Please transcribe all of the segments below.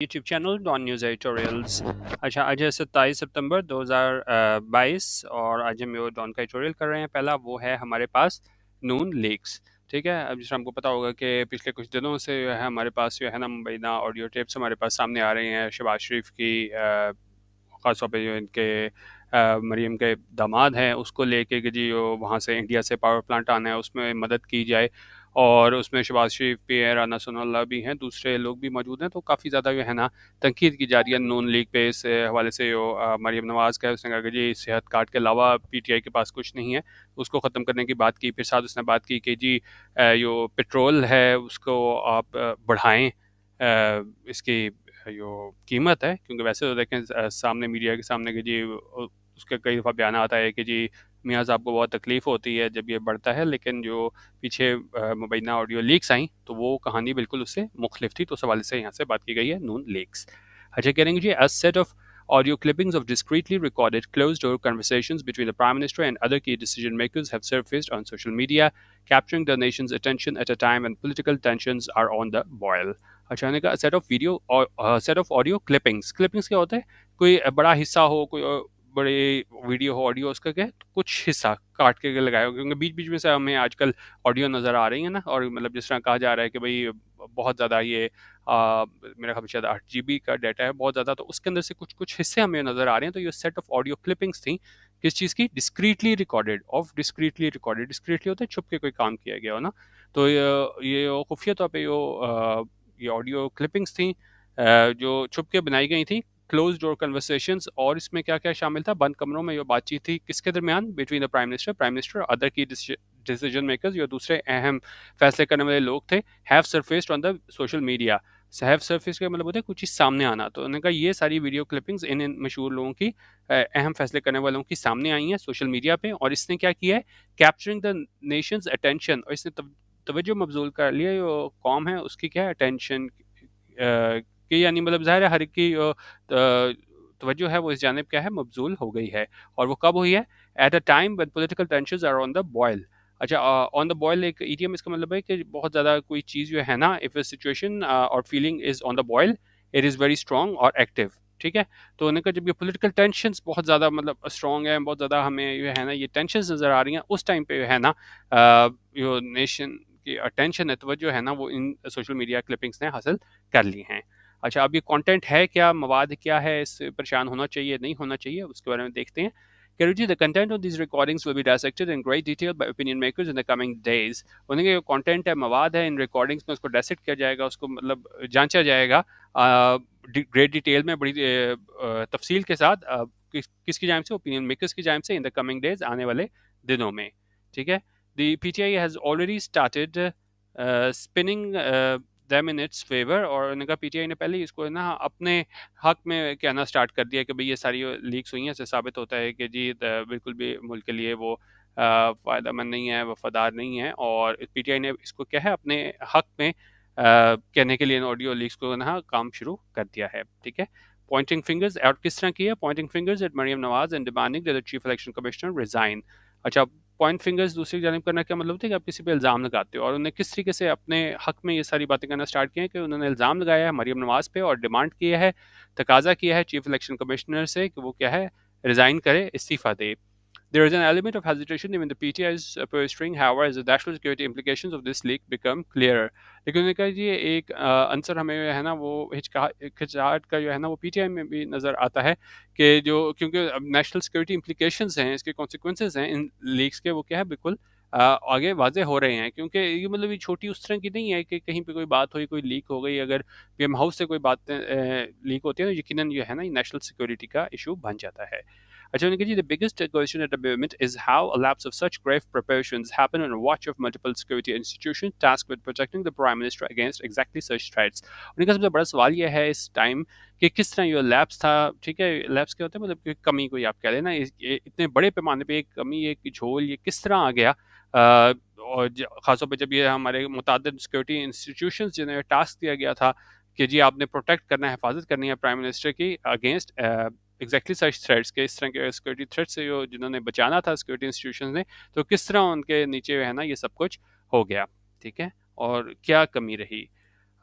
YouTube channel Dawn News editorials. अच्छा, आज है 27 सितंबर 2022 और आज हम जो डॉन का एडिटोरियल कर रहे हैं पहला वो है हमारे पास नून लीक्स। ठीक है, अब जैसे हमको पता होगा कि पिछले कुछ दिनों से जो है हमारे पास जो है ना मुबैना ऑडियो टेप्स हमारे पास सामने आ रही हैं शहबाज शरीफ की, ख़ास तौर पे जो इनके मरीम के दामाद हैं उसको लेके कि जी वहाँ से इंडिया से पावर प्लांट आना है उसमें मदद की जाए। और उसमें शहबाज शरीफ भी है, राना सनाउल्लाह भी हैं, दूसरे लोग भी मौजूद हैं, तो काफ़ी ज़्यादा जो है ना तनकीद की जा रही है नून लीग पे। इस हवाले से जो मरीम नवाज़ का है उसने कहा कि जी सेहत कार्ड के अलावा पीटीआई के पास कुछ नहीं है, उसको ख़त्म करने की बात की। फिर साथ उसने बात की कि जी जो पेट्रोल है उसको आप बढ़ाएं, इसकी जो कीमत है, क्योंकि वैसे तो देखें सामने मीडिया के सामने कि जी उसके कई दफ़ा बयान आता है कि जी मियाँ साहब को बहुत तकलीफ़ होती है जब ये बढ़ता है, लेकिन जो पीछे मुबैना ऑडियो लीक्स आई तो वो कहानी बिल्कुल उससे मुख्तलिफ थी, तो उस हवाले से यहाँ से बात की गई है नून लीक्स। अच्छा, करेंगे जी, a set of audio clippings of discreetly recorded closed-door conversations between the Prime Minister and other key decision makers have surfaced on social media, capturing the nation's attention at a time when political tensions are on the boil. अच्छा, मैंने कहा set of video और set of audio clippings. Clippings क्या होता है? कोई बड़ा हिस्सा हो, कोई बड़ी वीडियो हो, ऑडियो, उसका क्या है, कुछ हिस्सा काट के लगाया हो, क्योंकि बीच बीच में से हमें आजकल ऑडियो नज़र आ रही है ना, और मतलब जिस तरह कहा जा रहा है कि भाई बहुत ज़्यादा ये मेरा ख्याल शायद 8 GB का डाटा है, बहुत ज़्यादा, तो उसके अंदर से कुछ कुछ हिस्से हमें नज़र आ रहे हैं। तो ये सेट ऑफ ऑडियो क्लिपिंग्स थी किस चीज़ की? Discreetly recorded. डिस्क्रीटली होता है छुप के कोई काम किया गया हो ना, तो ये खुफिया तौर पे ये ऑडियो क्लिपिंग्स थी जो छुप के बनाई गई थी, क्लोज डोर कन्वर्सेशंस। और इसमें क्या क्या शामिल था? बंद कमरों में ये बातचीत थी किसके दरमियान? Between the prime minister other key decision makers, जो दूसरे अहम फैसले करने वाले लोग थे, have surfaced on the social media. Have surface का मतलब होता है कुछ चीज़ सामने आना। तो उन्होंने कहा ये सारी वीडियो क्लिपिंग्स इन मशहूर लोगों की, अहम फैसले करने वालों की सामने आई हैं सोशल मीडिया पे। और इसने क्या किया है? कैप्चरिंग द नेशंस अटेंशन, और इसने तवज्जो मबजूल कर लिया जो कौम है उसकी, क्या है, अटेंशन कि यानी मतलब ज़ाहिर है हर एक की तवज्जो है वो इस जानिब क्या है, मबजूल हो गई है। और वो कब हुई है? At a time when political tensions are on the boil. अच्छा, ऑन द बॉयल एक ईडीएम, इसका मतलब है कि बहुत ज़्यादा कोई चीज़ जो है ना, इफ़ अ सिचुएशन और feeling is on the boil, it is very strong और एक्टिव। ठीक है, तो उन्होंने कहा जब ये पॉलिटिकल टेंशन्स बहुत ज़्यादा मतलब स्ट्रॉन्ग है, बहुत ज़्यादा हमें जो है ना ये टेंशन्स नज़र आ रही हैं, उस टाइम पे जो है ना जो नेशन की अटेंशन है, तवज्जो है ना, वो इन सोशल मीडिया क्लिपिंग्स ने हासिल कर ली हैं। अच्छा, अब ये कंटेंट है क्या, मवाद क्या है, इससे परेशान होना चाहिए नहीं होना चाहिए, उसके बारे में देखते हैं। Kiruji, the content of these recordings will be dissected in great detail by opinion makers in the coming days. उन्हें जो कंटेंट है, मवाद है इन रिकॉर्डिंग्स में, उसको डायसेक्ट किया जाएगा, उसको मतलब जांचा जाएगा ग्रेट डिटेल में, बड़ी तफसील के साथ, किसकी जानिब से? ओपिनियन मेकर्स की जानिब से, इन द कमिंग डेज, आने वाले दिनों में। ठीक है, the PTI has already started spinning them in its favour. और उन्होंने कहा पीटीआई ने पहले ही इसको ना अपने हक में कहना स्टार्ट कर दिया कि भाई ये सारी लीक्स हुई हैं, इससे साबित होता है कि जी बिल्कुल भी मुल्क के लिए वो फ़ायदेमंद नहीं है, वफादार नहीं है। और पीटीआई ने इसको क्या है अपने हक में कहने के लिए इन ऑडियो लीक्स को ना काम शुरू कर दिया है। ठीक है, पॉइंटिंग फिंगर्स, और किस तरह की है? Pointing fingers at Maryam Nawaz and demanding that the chief election commissioner resign. अच्छा, पॉइंट फिंगर्स दूसरी जानिब करना क्या मतलब होता है कि आप किसी पे इल्ज़ाम लगाते हो, और उन्हें किस तरीके से अपने हक में ये सारी बातें करना स्टार्ट किए हैं कि उन्होंने इल्ज़ाम लगाया है मरियम नवाज़ पे, और डिमांड किया है, तकाजा किया है चीफ इलेक्शन कमिश्नर से कि वो क्या है, रिज़ाइन करे, इस्तीफ़ा दे। There is an element of hesitation even the PTI is pursuing, however, as the national security implications of this leak become clearer. लेकिन उन्होंने कहा ये एक आंसर हमें जो है ना वो हिचकिचाहट का जो है ना वो पीटीआई में भी नज़र आता है कि जो, क्योंकि अब नेशनल सिक्योरिटी इम्प्लीकेशंस हैं, इसके कॉन्सिक्वेंसेस हैं इन लीक्स के, वो क्या है, बिल्कुल आगे वाजे हो रहे हैं। क्योंकि ये मतलब ये छोटी उस तरह की नहीं है कि कहीं पे कोई बात हुई, कोई लीक हो गई, अगर पीएम हाउस से कोई बातें लीक होती है तो यकीनन जो है ना ये नेशनल सिक्योरिटी का इशू बन जाता है। Ajay Nikki, the biggest question at the moment is how a lapse of such grave proportions happen on a watch of multiple security institutions tasked with protecting the Prime Minister against exactly such threats. उनका सबसे बड़ा सवाल यह है इस time कि किस तरह ये लैप्स था। ठीक है, लैप्स क्या होता है, मतलब कि कमी कोई आप कह लेना, इतने बड़े पैमाने पे एक कमी, एक झोल, ये किस तरह आ गया। और ख़ासतौर पे जब ये हमारे मुतादिद सिक्योरिटी इंस्टीट्यूशंस जिन्हें टास्क दिया गया था कि जी आपने प्रोटेक्ट करना है, हिफाजत करनी है प्राइम मिनिस्टर की अगेंस्ट एग्जैक्टली सच थ्रेट्स के, इस तरह के सिक्योरिटी थ्रेट से जो जिन्होंने बचाना था सिक्योरिटी इंस्टीट्यूशन ने, तो किस तरह उनके नीचे है ना ये सब कुछ हो गया। ठीक है, और क्या कमी रही।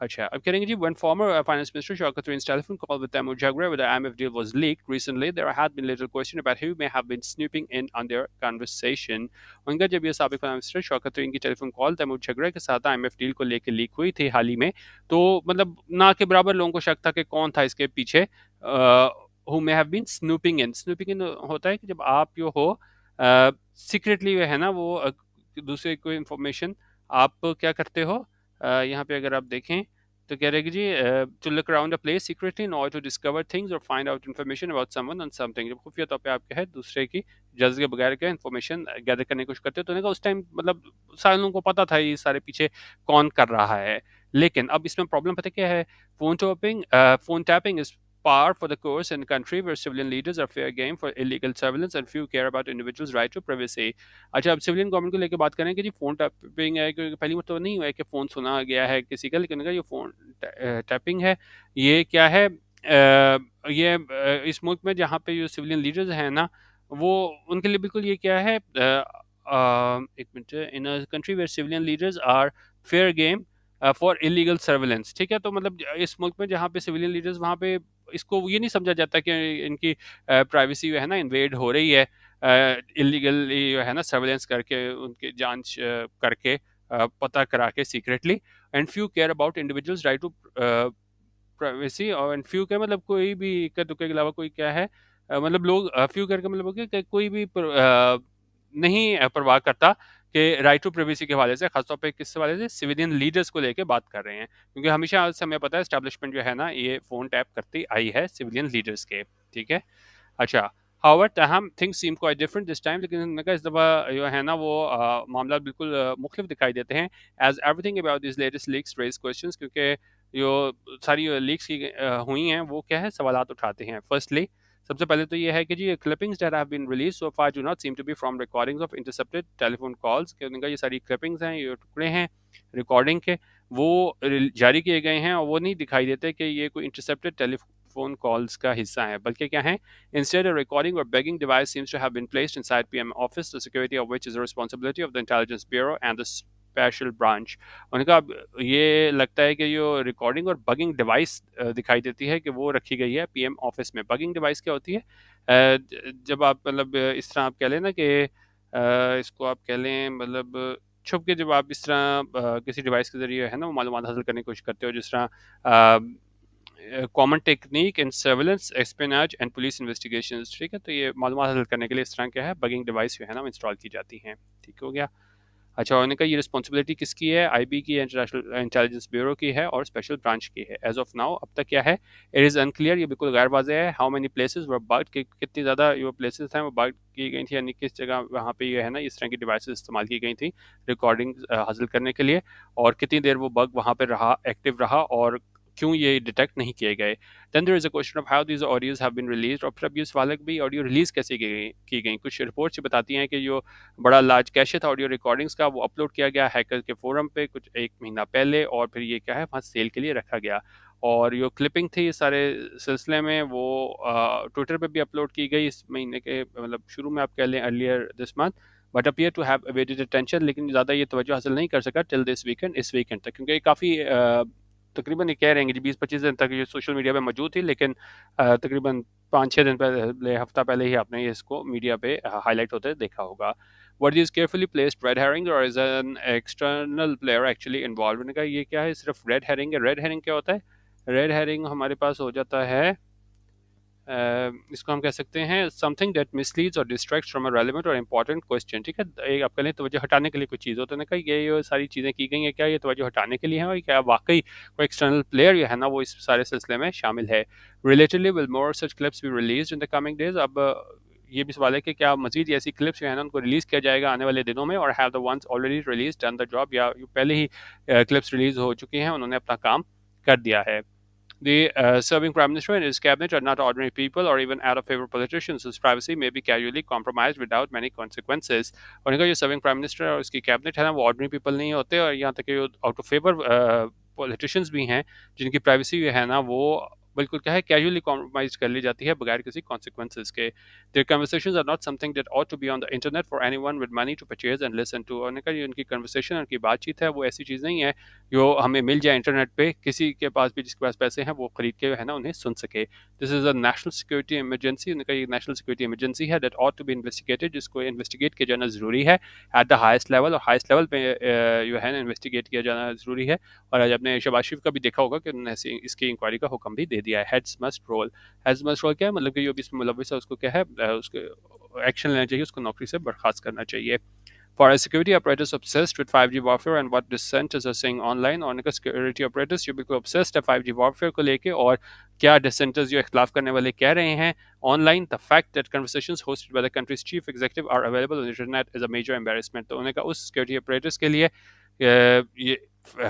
अच्छा, अब करेंगे जी when former finance minister Shaukat Tarin's telephone call with Taimur Jagre with the IMF deal was leaked recently, there had been little question about who may have been snooping in on their conversation. उनका जब ये साबिक finance minister Shaukat तरीन की telephone call Taimur झगड़ा के साथ IMF deal को लेकर लीक हुई थी हाल ही में, तो मतलब ना के बराबर लोगों को शक था कि कौन था इसके पीछे, who may have been snooping in. Snooping in होता है कि जब आप जो हो सीक्रेटली है ना वो दूसरे को इन्फॉर्मेशन आप क्या करते हो, यहाँ पे अगर आप देखें तो कह रहे हैं कि जी to look around the place secretly in order to discover things और find out information about someone on something, जब खुफिया तौर पे आप क्या है दूसरे की इजाजत के बगैर क्या इन्फॉर्मेशन गैदर करने की कोशिश करते हो, तो उन्होंने कहा उस टाइम मतलब सारे लोगों को पता था ये सारे पीछे कौन कर रहा है। लेकिन अब इसमें प्रॉब्लम पता क्या है, phone tapping is par for the course in a country where civilian leaders are fair game for illegal surveillance and few care about individuals' right to privacy. अच्छा, अब सिविलियन गवर्नमेंट को लेकर बात करें कि जी फ़ोन टैपिंग है, क्योंकि पहली बार तो नहीं हुआ है कि फ़ोन सुना गया है किसी का, लेकिन अगर ये फ़ोन टैपिंग है, ये क्या है, ये इस मुल्क में जहाँ पे जो सिविलियन लीडर्स हैं ना, वो उनके लिए बिल्कुल ये क्या है, एक minute, in a country where civilian leaders are fair game for illegal surveillance, ठीक है, तो मतलब इस मुल्क में जहाँ पे सिविलियन लीडर्स, वहाँ पे इसको ये नहीं समझा जाता कि इनकी प्राइवेसी जो है ना इन्वेड हो रही है, इलीगली जो है ना सर्वेलेंस करके उनकी जांच करके पता करा के secretly, and few care about individuals right to privacy, और एंड फ्यू केयर मतलब कोई भी इक्का दुक्के के अलावा कोई क्या है, मतलब लोग फ्यू केयर का मतलब हो गया कि कोई भी नहीं परवाह करता कि राइट टू प्राइवेसी के हवाले से, खासतौर पे किस हवाले से सिविलियन लीडर्स को लेके बात कर रहे हैं, क्योंकि हमेशा से हमें पता है एस्टेब्लिशमेंट जो है ना ये फ़ोन टैप करती आई है सिविलियन लीडर्स के, ठीक है। अच्छा, हाउएवर ताहम things seem quite different this time, लेकिन उन्होंने कहा इस दफ़ा जो है ना वो मामला बिल्कुल मुख्तलिफ दिखाई देते हैं, as everything about this latest leaks raise questions, क्योंकि जो सारी लीक्स की हुई हैं वो क्या है सवालात उठाते हैं। फर्स्टली सबसे पहले तो ये है कि जी clippings that have been release so far do not seem to be from recordings of intercepted telephone calls, कि उनका ये सारी क्लिपिंग्स हैं, ये टुकड़े हैं रिकॉर्डिंग के, वो जारी किए गए हैं और वो नहीं दिखाई देते कि ये कोई इंटरसेप्टेड टेलीफोन कॉल्स का हिस्सा है, बल्कि क्या है, instead a recording or begging device seems to have been placed inside PM office, the security of which is the responsibility of the intelligence bureau and the special branch. उनका अब ये लगता है कि जो रिकॉर्डिंग और बगिंग डिवाइस दिखाई देती है कि वो रखी गई है पीएम ऑफिस में। बगिंग डिवाइस क्या होती है, जब आप मतलब इस तरह आप कह लें ना कि इसको आप कह लें मतलब छुप के जब आप इस तरह किसी डिवाइस के ज़रिए है ना वो मालूमात हासिल करने की कोशिश करते हो, जिस तरह common technique in surveillance espionage and police investigations, ठीक है, तो ये मालूमात हासिल करने के लिए इस तरह क्या है बगिंग डिवाइस जो है ना वो इंस्टॉल की जाती हैं, ठीक हो गया। अच्छा, उन्होंने कहा ये रिस्पॉन्सिबिलिटी किसकी है, आईबी की, इंटरनेशनल इंटेलिजेंस ब्यूरो की है और स्पेशल ब्रांच की है। एज ऑफ नाउ अब तक क्या है, इट इज़ अनक्लियर, ये बिल्कुल गैर वाज़ेह है, how many places were bugged, कि कितनी ज़्यादा जो प्लेसेस हैं वो बग्ड की गई थी, यानी किस जगह वहाँ पे ये है ना इस तरह की डिवाइसेस इस्तेमाल की गई थी रिकॉर्डिंग हासिल करने के लिए, और कितनी देर वो बग वहाँ पे रहा, एक्टिव रहा, और क्यों ये डिटेक्ट नहीं किए गए। Then there is a question of how these audios have been released, और फिर अब ये सवाल है कि भाई ऑडियो रिलीज़ कैसे की गई। कुछ रिपोर्ट्स बताती हैं कि जो बड़ा लार्ज कैश था ऑडियो रिकॉर्डिंग्स का, वो अपलोड किया गया हैकर के फोरम पे कुछ 1 महीना पहले, और फिर ये क्या है वहाँ सेल के लिए रखा गया। और जो क्लिपिंग थी इस सारे सिलसिले में वो ट्विटर पे भी अपलोड की गई इस महीने के मतलब शुरू में, आप कह लें earlier this month, but appear to have awaited attention, लेकिन ज़्यादा ये तवज्जो हासिल नहीं कर सका टिल दिस वीकेंड, इस वीकेंड तक, क्योंकि काफ़ी तकरीबन ये कह रहे हैं कि 20-25 दिन तक ये सोशल मीडिया पे मौजूद थी, लेकिन तकरीबन 5-6 दिन पहले, हफ्ता पहले ही आपने ये इसको मीडिया पे हाईलाइट होते देखा होगा। Were these carefully placed red herrings or is an external player actually involved? मैंने कहा ये क्या है, सिर्फ रेड हेरिंग है। रेड हेरिंग क्या होता है, रेड हेरिंग हमारे पास हो जाता है इसको हम कह सकते हैं समथिंग दैट मिसलीड्स और डिस्ट्रैक्ट्स फ्रॉम अ रेलेवेंट और इंपॉर्टेंट क्वेश्चन, ठीक है, एक आप कह लें तवज्जो हटाने के लिए कुछ चीज़ हो, तो कहा ये सारी चीज़ें की गई हैं, क्या ये तवज्जो हटाने के लिए है, और क्या वाकई कोई एक्सटर्नल प्लेयर जो है ना वो इस सारे सिलसिले में शामिल है। Relatedly will more such clips be released in the coming days, अब ये भी सवाल है कि क्या मजीद ऐसी क्लिप्स जो है ना उनको रिलीज़ किया जाएगा आने वाले दिनों में, और have the ones already release done the job, या पहले ही क्लिप्स रिलीज हो चुकी हैं, उन्होंने अपना काम कर दिया है। The serving prime minister and his cabinet are not ordinary people or even out of favor politicians whose privacy may be casually compromised without many consequences. और इनका जो सर्विंग प्राइम मिनिस्टर और उसकी कैबिनेट है ना वो ऑर्डिनरी पीपल नहीं होते, और यहाँ तक कि आउट ऑफ फेवर पॉलिटिशियंस भी हैं जिनकी प्राइवेसी है ना वो बिल्कुल क्या है कैजुअली कॉम्प्रोमाइज़ कर ली जाती है बगैर किसी कॉन्सिक्वेंसेज़ के। Their conversations are not something that ought to be on the internet for anyone with money to purchase and listen to. उन्होंने कहा ये उनकी कन्वर्सेशन, उनकी बातचीत है, वो ऐसी चीज़ नहीं है जो हमें मिल जाए इंटरनेट पे, किसी के पास भी जिसके पास पैसे हैं वो खरीद के है ना उन्हें सुन सके। This is a national security emergency. उन्होंने कहा ये नेशनल सिक्योरिटी इमरजेंसी है that ought to be investigated, जिसको इन्वेस्टिगेट किया जाना ज़रूरी है एट द हाईएस्ट लेवल, और हाईएस्ट लेवल पे जो है ना इन्वेस्टिगेट किया जाना ज़रूरी है। और आज आपने शहबाज शरीफ का भी देखा होगा कि उन्होंने इसकी इंक्वायरी का हुक्म भी दे दिया है। Heads must roll. Heads must roll क्या है, मतलब कि जो भी इसमें मुलविस है उसको क्या है उसको एक्शन लेना चाहिए, उसको नौकरी से बर्खास्त करना चाहिए। For a security apparatus obsessed with 5G warfare and what dissenters are saying online, और उनका security apparatus जो बिल्कुल obsessed है 5G warfare को लेके, और क्या dissenters जो इख्तलाफ करने वाले कह रहे हैं online, the fact that conversations hosted by the country's chief executive are available on the internet is a major embarrassment। तो उन्होंने कहा उस security apparatus के लिए ये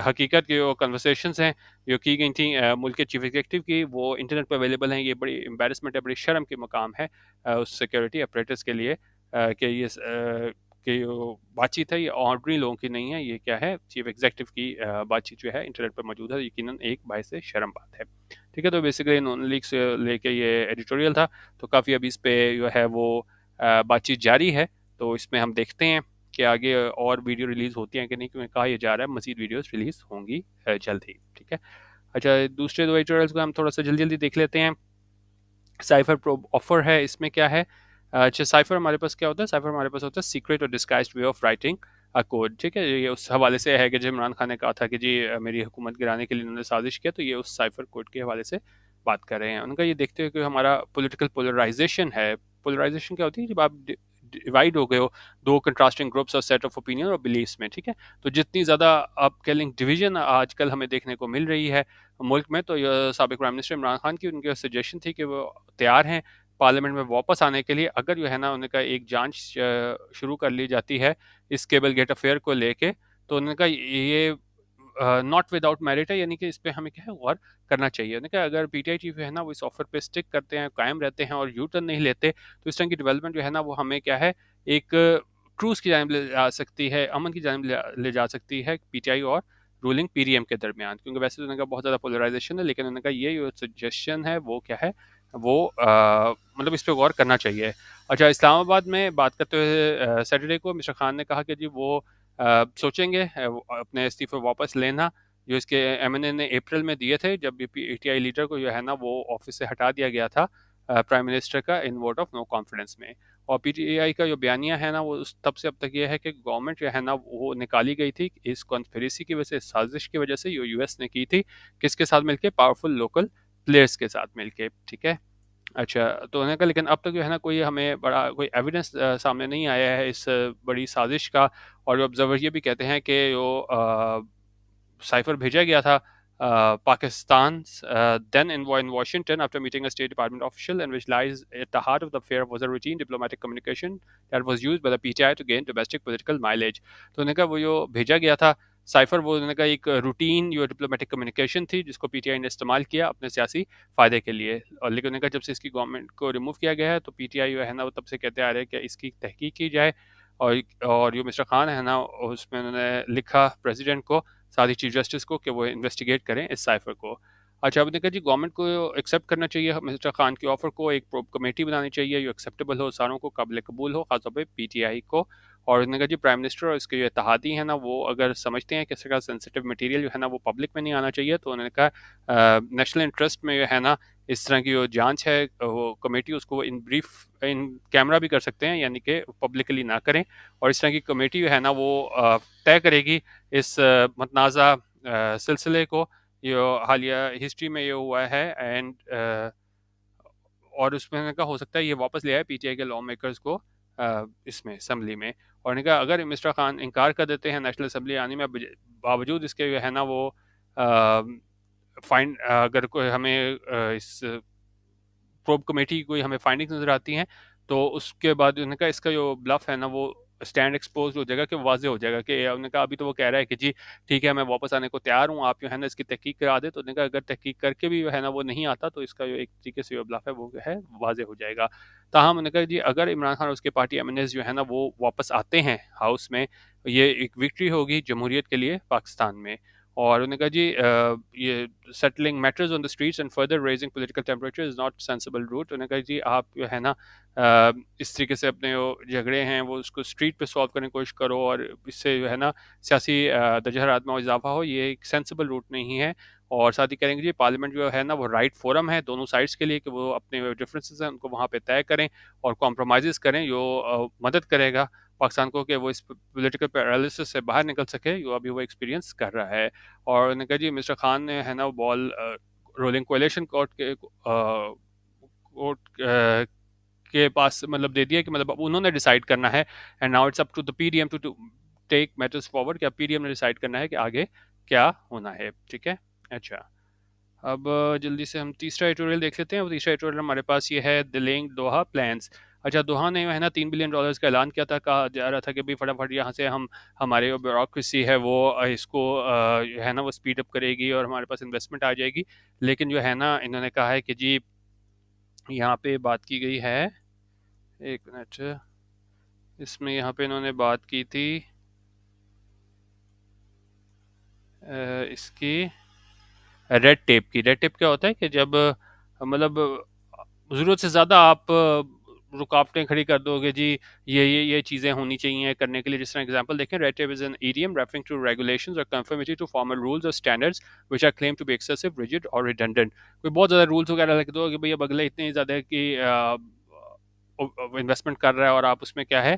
हकीकत की जो कन्वर्सेशंस हैं जो की गई थी मुल्क के चीफ एग्जीक्यूटिव की, वो इंटरनेट पर अवेलेबल हैं, ये बड़ी एम्बेरसमेंट है, बड़ी शर्म के मकाम है उस सिक्योरिटी अपरेटर्स के लिए कि ये कि जो बातचीत है ये ऑर्डनरी लोगों की नहीं है, ये क्या है चीफ एग्जीक्यूटिव की बातचीत जो है इंटरनेट पर मौजूद है, यकीनन एक बायस शर्म बात है। ठीक है, तो बेसिकली नॉन लीग से लेके ये एडिटोरियल था, तो काफ़ी अभी इस पे जो है वो बातचीत जारी है, तो इसमें हम देखते हैं कि आगे और वीडियो रिलीज़ होती हैं कि नहीं, क्योंकि कहा यह जा रहा है मज़ीद वीडियोज़ रिलीज़ होंगी जल्द ही। ठीक है, अच्छा दूसरे दो एडिटोरियल्स को हम थोड़ा सा जल्दी जल्दी देख लेते हैं। साइफर प्रोब ऑफर है, इसमें क्या है, अच्छा साइफर हमारे पास क्या होता है, साइफर हमारे पास होता है सीक्रेट और disguised way of writing a code. ठीक है, ये उस हवाले से है कि जब इमरान खान ने कहा था कि जी मेरी हुकूमत गिराने के लिए उन्होंने साजिश किया, तो ये उस साइफर कोड के हवाले से बात कर रहे हैं। उनका ये देखते हुए कि हमारा पॉलिटिकल पोलराइजेशन है, पोलराइजेशन क्या होती है जब आप डिवाइड हो गए हो दो कंट्रास्टिंग ग्रुप्स और सेट ऑफ ओपिनियन और बिलीफ्स में। ठीक है, तो जितनी ज़्यादा आप कह लें डिवीजन आजकल हमें देखने को मिल रही है मुल्क में, तो ये साबिक प्राइम मिनिस्टर इमरान खान की उनकी सजेशन थी कि वो तैयार हैं पार्लियामेंट में वापस आने के लिए, अगर जो है ना उनका एक जांच शुरू कर ली जाती है इस केबल गेट अफेयर को लेके, तो उन्होंने कहा ये नॉट विदाउट मेरिट है, यानी कि इस पे हमें क्या है गौर करना चाहिए। उन्होंने कहा अगर पीटीआई चीफ है ना वो इस ऑफर पे स्टिक करते हैं, कायम रहते हैं और यू टर्न नहीं लेते, तो इस तरह की डेवलपमेंट जो है ना वो हमें क्या है एक क्रूज की जानिब ले जा सकती है, अमन की जानिब ले जा सकती है पीटीआई और रूलिंग पीडीएम के दरमियान। क्योंकि वैसे तो उन्होंने कहा बहुत ज़्यादा पोलराइजेशन है, लेकिन उन्होंने कहा ये जो सजेशन है वो क्या है, वो मतलब इस पे गौर करना चाहिए। अच्छा, इस्लामाबाद में बात करते हुए सैटरडे को मिस्टर खान ने कहा कि जी वो सोचेंगे अपने इस्तीफे वापस लेना, जो इसके एमएनए ने अप्रैल में दिए थे जब पीटीआई लीडर को जो है ना वो ऑफिस से हटा दिया गया था प्राइम मिनिस्टर का इन वोट ऑफ नो कॉन्फिडेंस में। और पीटीआई का जो बयानिया है ना वो उस तब से अब तक ये है कि गवर्नमेंट जो है ना वो निकाली गई थी इस कॉन्स्पिरेसी की वजह से, साजिश की वजह से, जो यूएस ने की थी किसके साथ मिलके, पावरफुल लोकल प्लेयर्स के साथ मिलके। ठीक है, अच्छा तो उन्होंने कहा लेकिन अब तक जो है ना कोई हमें बड़ा कोई एविडेंस सामने नहीं आया है इस बड़ी साजिश का। और ऑब्जर्वर ये भी कहते हैं कि जो साइफर भेजा गया था Pakistan then in Washington after meeting a State Department official, and which lies at the heart of the affair was a routine diplomatic communication that was used by the PTI to gain domestic political mileage। तो उन्होंने कहा वो जो भेजा गया था cipher, वो उन्होंने कहा एक रूटीन जो डिप्लोमेटिक कम्युनिकेशन थी जिसको पीटीआई ने इस्तेमाल किया अपने सियासी फ़ायदे के लिए। और लेकिन उन्होंने कहा जब से इसकी गवर्नमेंट को रिमूव किया गया है तो पीटीआई जो है ना वो तब से कहते आ रहे हैं कि इसकी तहकीक की जाए। और जो मिस्टर खान है ना उसमें उन्होंने लिखा प्रेसिडेंट को, साथ ही चीफ जस्टिस को, कि वो इन्वेस्टिगेट करें इस साइफर को। अच्छा, अब देखा जी गवर्नमेंट को एक्सेप्ट करना चाहिए मिस्टर खान की ऑफर को, एक प्रोब कमेटी बनानी चाहिए जो एक्सेप्टेबल हो, सारों को काबिल कबूल हो, खासतौर पर पीटीआई को। और उन्होंने कहा जी प्राइम मिनिस्टर और इसके जो इत्तेहादी हैं ना वो अगर समझते हैं कि इस तरह सेंसिटिव मटीरियल जो है ना वो पब्लिक में नहीं आना चाहिए, तो उन्होंने कहा नेशनल इंटरेस्ट में जो है ना इस तरह की जो जांच है वो कमेटी उसको इन ब्रीफ इन कैमरा भी कर सकते हैं, यानी कि पब्लिकली ना करें। और इस तरह की कमेटी जो है ना वो तय करेगी इस मतनाज़ा सिलसिले को, ये हालिया हिस्ट्री में ये हुआ है। एंड और उसमें का हो सकता है ये वापस ले आए पीटीआई के लॉ मेकर्स को इसमें असम्बली में। और उन्होंने कहा अगर मिस्टर खान इनकार कर देते हैं नेशनल असम्बली आने में, बावजूद इसके जो है ना वो फाइन अगर कोई हमें इस प्रोब कमेटी की कोई हमें फाइंडिंग्स नज़र आती हैं, तो उसके बाद उन्होंने कहा इसका जो ब्लफ है ना वो स्टैंड एक्सपोज हो जाएगा, कि वाज़ेह हो जाएगा कि उन्होंने कहा अभी तो वो कह रहा है कि जी ठीक है मैं वापस आने को तैयार हूँ, आप जो है ना इसकी तहकीक करा दे। तो उन्होंने कहा अगर तहकीक करके भी जो है ना वो नहीं आता, तो इसका जो एक तरीके से जो ब्लफ है वो जो है वाज़ेह हो जाएगा। ताहम उन्होंने कहा जी अगर इमरान खान और उसके पार्टी एमएनएस जो है ना वो वापस आते हैं हाउस में, ये एक विक्ट्री होगी जमहूरियत के लिए पाकिस्तान में। और उन्होंने कहा जी ये settling matters on the streets and further raising political temperature is not sensible route. उन्होंने कहा जी आप जो है ना इस तरीके से अपने वो झगड़े हैं वो उसको स्ट्रीट पे सॉल्व करने की कोशिश करो और इससे जो है ना सियासी दरजहरात में इजाफा हो, ये एक सेंसिबल रूट नहीं है। और साथ ही करेंगे जी पार्लियामेंट जो है ना वो राइट फोरम है दोनों साइड्स के लिए कि वो अपने डिफरेंसेस हैं उनको वहाँ पे तय करें और कॉम्प्रोमाइज़ करें, जो मदद करेगा पाकिस्तान को कि वो इस पॉलिटिकल पैरालिसिस से बाहर निकल सके, जो अभी वो एक्सपीरियंस कर रहा है। और उन्होंने कहा जी मिस्टर खान ने है ना वो बॉल रोलिंग कोalition कोर्ट के पास मतलब दे दिया कि मतलब अब उन्होंने डिसाइड करना है and now it's up to the PDM to take matters forward, कि अब पीडीएम ने डिसाइड करना है कि आगे क्या होना है। ठीक है, अच्छा। अब जल्दी से हम तीसरा एडिटोरियल देख लेते हैं। वो तीसरा एडिटोरियल हमारे पास ये है डिलेइंग दोहा प्लान्स। अच्छा, दोहा ने है ना $3 बिलियन का ऐलान किया था, कहा जा रहा था कि भाई फटाफट यहाँ से हम हमारे जो ब्यूरोक्रेसी है वो इसको जो है ना वो स्पीड अप करेगी और हमारे पास इन्वेस्टमेंट आ जाएगी। लेकिन जो है ना इन्होंने कहा है कि जी यहाँ पे बात की गई है, एक मिनट, इसमें यहाँ पे इन्होंने बात की थी इसकी रेड टेप क्या होता है कि जब मतलब ज़रूरत से ज़्यादा आप रुकावटें खड़ी कर दोगे जी, ये चीज़ें होनी चाहिए करने के लिए। जिस तरह एग्जांपल देखें, red tape is an idiom referring to regulations और कंफर्मिटी टू फॉर्मल रूल्स और standards which are claim to be excessive, rigid और रिडंडेंट। कोई बहुत ज़्यादा रूल्स वगैरह लिख दो कि भई अब अगले इतने ज़्यादा है कि इन्वेस्टमेंट कर रहा है और आप उसमें क्या है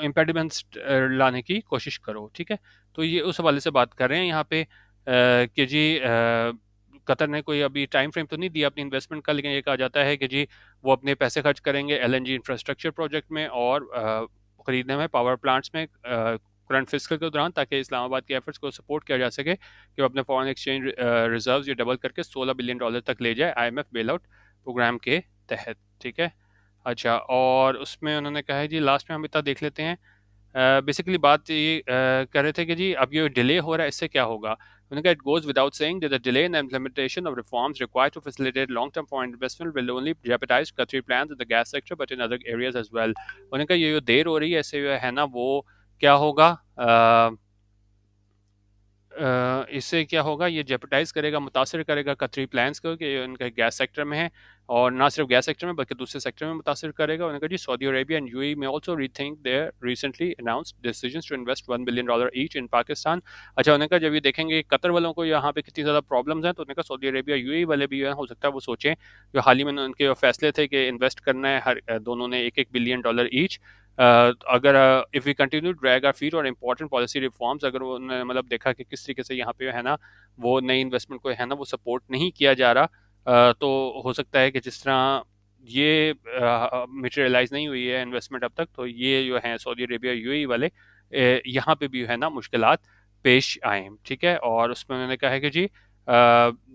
इम्पेडिमेंट्स लाने की कोशिश करो। ठीक है, तो ये उस हवाले से बात कर रहे हैं यहाँ पे कि जी कतर ने कोई अभी टाइम फ्रेम तो नहीं दिया अपनी इन्वेस्टमेंट का, लेकिन ये कहा जाता है कि जी वो अपने पैसे खर्च करेंगे एलएनजी इंफ्रास्ट्रक्चर प्रोजेक्ट में और खरीदने में पावर प्लांट्स में करंट फिस्कल के दौरान, ताकि इस्लामाबाद के एफर्ट्स को सपोर्ट किया जा सके कि वो अपने फॉरेन एक्सचेंज रिजर्व्स ये डबल करके $16 बिलियन तक ले जाए आईएमएफ बेल आउट प्रोग्राम के तहत। ठीक है, अच्छा। और उसमें उन्होंने कहा है जी, लास्ट में हम इतना देख लेते हैं। बेसिकली बात ये कर रहे थे कि जी अब ये डिले हो रहा है, इससे क्या होगा। उन्होंने कहा it goes without saying that the delay in implementation of reforms required to facilitate long term foreign investment will only jeopardize Qatari plans in the gas sector but in other areas as well. उन्होंने कहा ये जो देर हो रही है इससे जो है ना वो क्या होगा, इससे क्या होगा, ये जेपटाइज करेगा, मुतासर करेगा कतरी प्लान्स को कि उनका गैस सेक्टर में है, और ना सिर्फ गैस सेक्टर में बल्कि दूसरे सेक्टर में मुतासर करेगा। उन्होंने कहा जी सऊदी अरेबिया एंड यूएई में also rethink their recently announced decisions to invest $1 billion each in Pakistan. अच्छा, उन्होंने कहा जब ये देखेंगे कतर वालों को यहाँ पे कितनी ज़्यादा प्रॉब्लम्स हैं, तो उन्होंने कहा सऊदी अरेबिया यूएई वाले भी हो सकता है वो सोचें, जो हाल ही में उनके फैसले थे कि इन्वेस्ट करना है हर दोनों ने $1 बिलियन ईच। अगर if we continue drag our feet और इम्पोर्टेंट पॉलिसी रिफॉर्म्स, अगर उन्होंने मतलब देखा कि किस तरीके से यहाँ पे है ना वो नई इन्वेस्टमेंट को है ना वो सपोर्ट नहीं किया जा रहा, तो हो सकता है कि जिस तरह ये मटेरियलाइज नहीं हुई है इन्वेस्टमेंट अब तक, तो ये जो है सऊदी अरेबिया यूएई वाले यहाँ पे भी है ना मुश्किलात पेश आए। ठीक है, और उसमें उन्होंने कहा है कि जी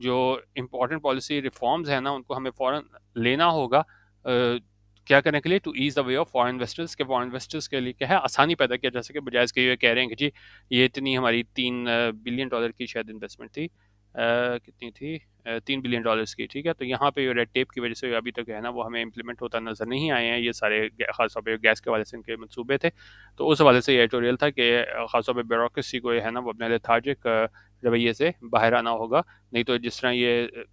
जो इम्पोर्टेंट पॉलिसी रिफॉर्म्स हैं ना उनको हमें फ़ौरन लेना होगा, क्या करने के लिए, to ease the way of foreign investors के लिए क्या है आसानी पैदा किया जा सके, बजाय इसके ये कह रहे हैं कि जी ये इतनी हमारी $3 बिलियन की शायद इन्वेस्टमेंट थी, कितनी थी, $3 बिलियन की। ठीक है, तो यहाँ पे रेड टेप की वजह से अभी तक है ना वो हमें इम्प्लीमेंट होता नज़र नहीं आए हैं ये सारे, खासतौर पर गैस के वाले से इनके मंसूबे थे। तो उस हवाले से ये एडिटोरियल था कि खासतौर पर ब्यूरोक्रेसी को है ना वो अपने लेथार्जिक रवैये से बाहर आना होगा, नहीं तो जिस तरह ये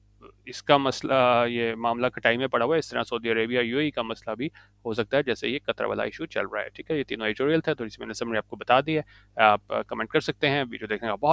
इसका मसला, ये मामला कटाई में पड़ा हुआ है, इस तरह सऊदी अरेबिया यूएई का मसला भी हो सकता है, जैसे ये कतर वाला इशू चल रहा है। ठीक है, ये तीनों एडिटोरियल था, तो इसमें मैंने समरी आपको बता दी है। आप कमेंट कर सकते हैं, वीडियो देखने का बहुत